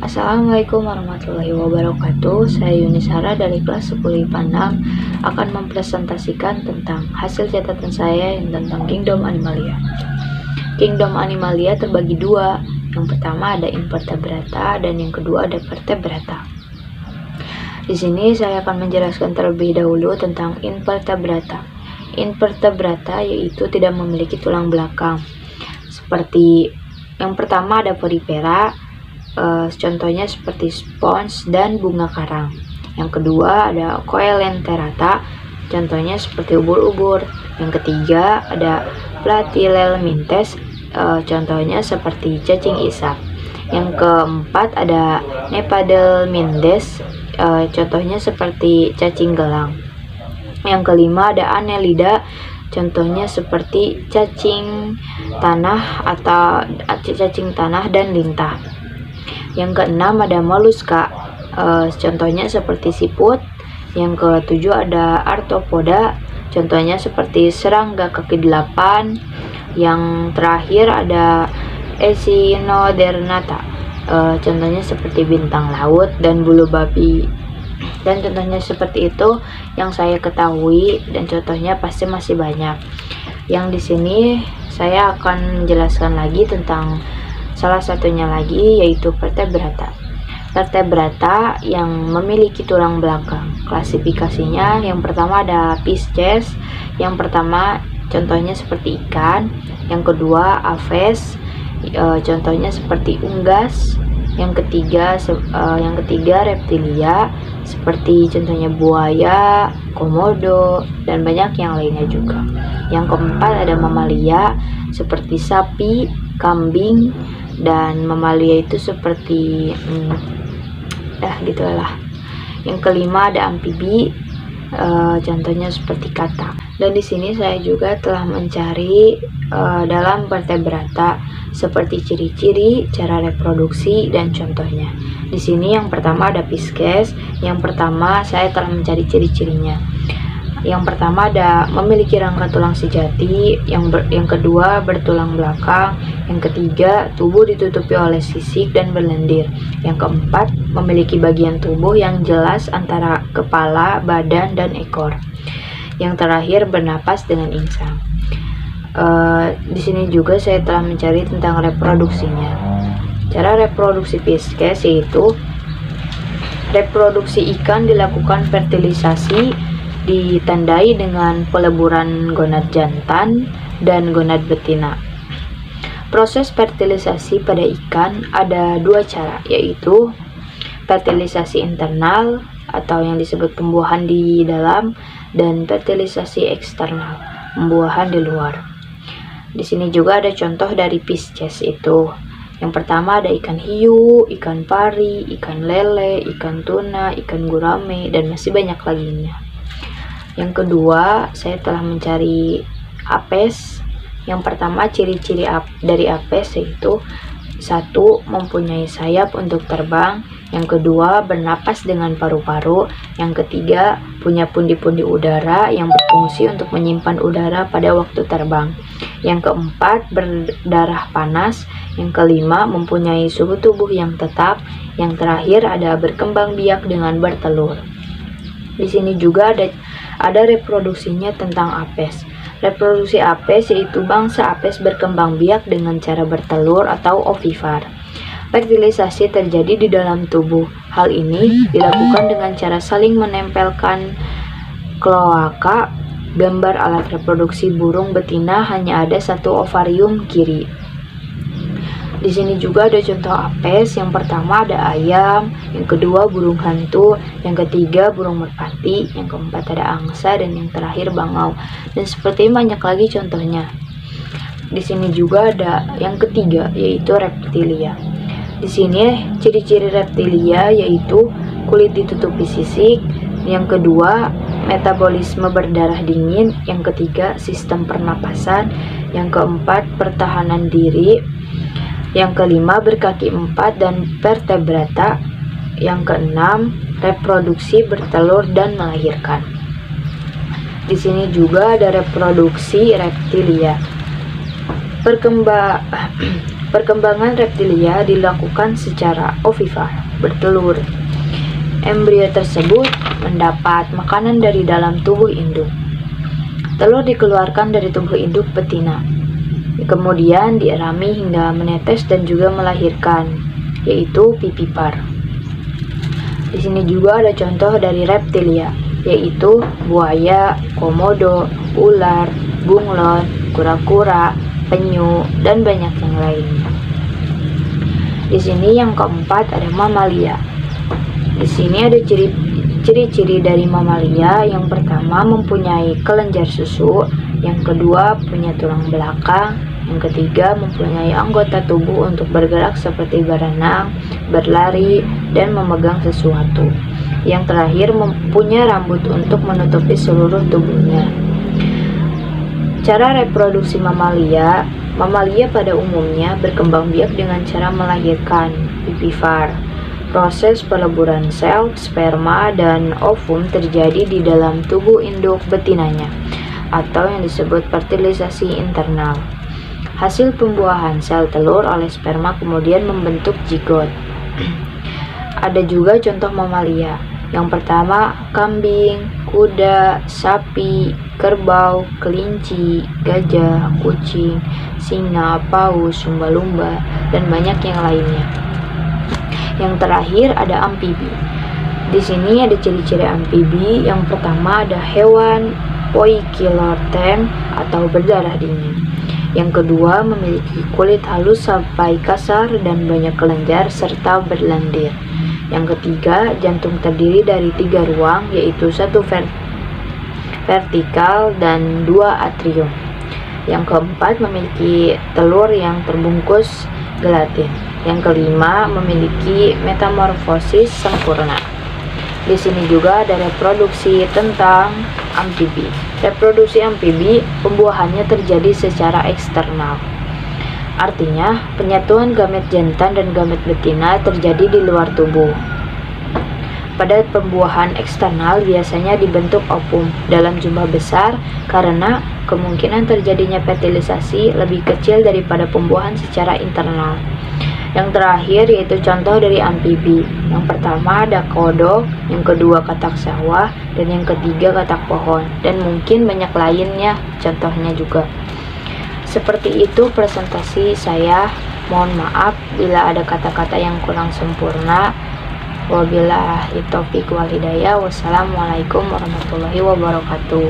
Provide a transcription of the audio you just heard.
Assalamualaikum warahmatullahi wabarakatuh. Saya Yunisara dari kelas 10 IPA 6 akan mempresentasikan tentang hasil catatan saya yang tentang Kingdom Animalia. Kingdom Animalia terbagi dua. Yang pertama ada invertebrata dan yang kedua ada vertebrata. Di sini saya akan menjelaskan terlebih dahulu tentang invertebrata. Invertebrata yaitu tidak memiliki tulang belakang. Seperti yang pertama ada porifera. Contohnya seperti spons dan bunga karang. Yang kedua ada coelenterata, contohnya seperti ubur-ubur. Yang ketiga ada platyhelminthes, contohnya seperti cacing isap. Yang keempat ada nepadelmindes, contohnya seperti cacing gelang. Yang kelima ada annelida, contohnya seperti cacing tanah atau cacing tanah dan lintah. Yang keenam ada moluska, contohnya seperti siput. Yang ketujuh ada arthropoda, contohnya seperti serangga kaki 8. Yang terakhir ada echinodernata, contohnya seperti bintang laut dan bulu babi. Dan contohnya seperti itu yang saya ketahui, dan contohnya pasti masih banyak. Yang di sini saya akan menjelaskan lagi tentang salah satunya lagi, yaitu vertebrata. Vertebrata yang memiliki tulang belakang. Klasifikasinya yang pertama ada Pisces. Yang pertama contohnya seperti ikan. Yang kedua Aves, contohnya seperti unggas. Yang ketiga reptilia, seperti contohnya buaya, komodo, dan banyak yang lainnya juga. Yang keempat ada mamalia, seperti sapi, kambing, dan mamalia itu seperti gitulah. Yang kelima ada amfibi, contohnya seperti katak. Dan di sini saya juga telah mencari dalam vertebrata seperti ciri-ciri, cara reproduksi, dan contohnya. Di sini yang pertama ada Pisces. Yang pertama saya telah mencari ciri-cirinya. Yang pertama ada memiliki rangka tulang sejati, yang kedua bertulang belakang, yang ketiga tubuh ditutupi oleh sisik dan berlendir, yang keempat memiliki bagian tubuh yang jelas antara kepala, badan, dan ekor, yang terakhir bernapas dengan insang. Di sini juga saya telah mencari tentang reproduksinya. Cara reproduksi Pisces yaitu reproduksi ikan dilakukan fertilisasi, ditandai dengan peleburan gonad jantan dan gonad betina. Proses fertilisasi pada ikan ada dua cara, yaitu fertilisasi internal atau yang disebut pembuahan di dalam, dan fertilisasi eksternal, pembuahan di luar. Di sini juga ada contoh dari Pisces itu. Yang pertama ada ikan hiu, ikan pari, ikan lele, ikan tuna, ikan gurame, dan masih banyak lainnya. Yang kedua, saya telah mencari apes. Yang pertama, ciri-ciri dari apes yaitu: 1. Mempunyai sayap untuk terbang. Yang kedua, bernapas dengan paru-paru. Yang ketiga, punya pundi-pundi udara yang berfungsi untuk menyimpan udara pada waktu terbang. Yang keempat, berdarah panas. Yang kelima, mempunyai suhu tubuh yang tetap. Yang terakhir ada berkembang biak dengan bertelur. Di sini juga ada reproduksinya tentang apes. Reproduksi apes yaitu bangsa apes berkembang biak dengan cara bertelur atau ovipar. Fertilisasi terjadi di dalam tubuh. Hal ini dilakukan dengan cara saling menempelkan kloaka. Gambar alat reproduksi burung betina hanya ada satu ovarium kiri. Di sini juga ada contoh apes. Yang pertama ada ayam, yang kedua burung hantu, yang ketiga burung merpati, yang keempat ada angsa, dan yang terakhir bangau. Dan seperti banyak lagi contohnya. Di sini juga ada yang ketiga, yaitu reptilia. Di sini ciri-ciri reptilia yaitu kulit ditutupi sisik, yang kedua metabolisme berdarah dingin, yang ketiga sistem pernapasan, yang keempat pertahanan diri, yang kelima berkaki 4 dan vertebrata, yang keenam reproduksi bertelur dan melahirkan. Di sini juga ada reproduksi reptilia. Perkembangan reptilia dilakukan secara ovivar, bertelur. Embrio tersebut mendapat makanan dari dalam tubuh induk. Telur dikeluarkan dari tubuh induk betina, kemudian dierami hingga menetes dan juga melahirkan, yaitu vivipar. Di sini juga ada contoh dari reptilia, yaitu buaya, komodo, ular, bunglon, kura-kura, penyu, dan banyak yang lainnya. Di sini yang keempat ada mamalia. Di sini ada ciri-ciri dari mamalia. Yang pertama mempunyai kelenjar susu, yang kedua punya tulang belakang, yang ketiga mempunyai anggota tubuh untuk bergerak seperti berenang, berlari, dan memegang sesuatu. Yang terakhir mempunyai rambut untuk menutupi seluruh tubuhnya. Cara reproduksi mamalia. Mamalia pada umumnya berkembang biak dengan cara melahirkan, vivivar. Proses peleburan sel, sperma, dan ovum terjadi di dalam tubuh induk betinanya, atau yang disebut fertilisasi internal. Hasil pembuahan sel telur oleh sperma kemudian membentuk zigot. Ada juga contoh mamalia. Yang pertama, kambing, kuda, sapi, kerbau, kelinci, gajah, kucing, singa, paus, lumba-lumba, dan banyak yang lainnya. Yang terakhir ada amfibi. Di sini ada ciri-ciri amfibi. Yang pertama ada hewan poikilotherm atau berdarah dingin. Yang kedua memiliki kulit halus sampai kasar dan banyak kelenjar serta berlendir. Yang ketiga, jantung terdiri dari 3 ruang, yaitu 1 vertikal dan 2 atrium. Yang keempat memiliki telur yang terbungkus gelatin. Yang kelima memiliki metamorfosis sempurna. Di sini juga ada reproduksi tentang amfibi. Reproduksi amfibi, pembuahannya terjadi secara eksternal. Artinya, penyatuan gamet jantan dan gamet betina terjadi di luar tubuh. Pada pembuahan eksternal biasanya dibentuk ovum dalam jumlah besar karena kemungkinan terjadinya fertilisasi lebih kecil daripada pembuahan secara internal. Yang terakhir yaitu contoh dari amfibi. Yang pertama ada kodok, yang kedua katak sawah, dan yang ketiga katak pohon, dan mungkin banyak lainnya contohnya juga. Seperti itu presentasi saya. Mohon maaf bila ada kata-kata yang kurang sempurna. Wabillahi taufiq wal hidayah. Wassalamualaikum warahmatullahi wabarakatuh.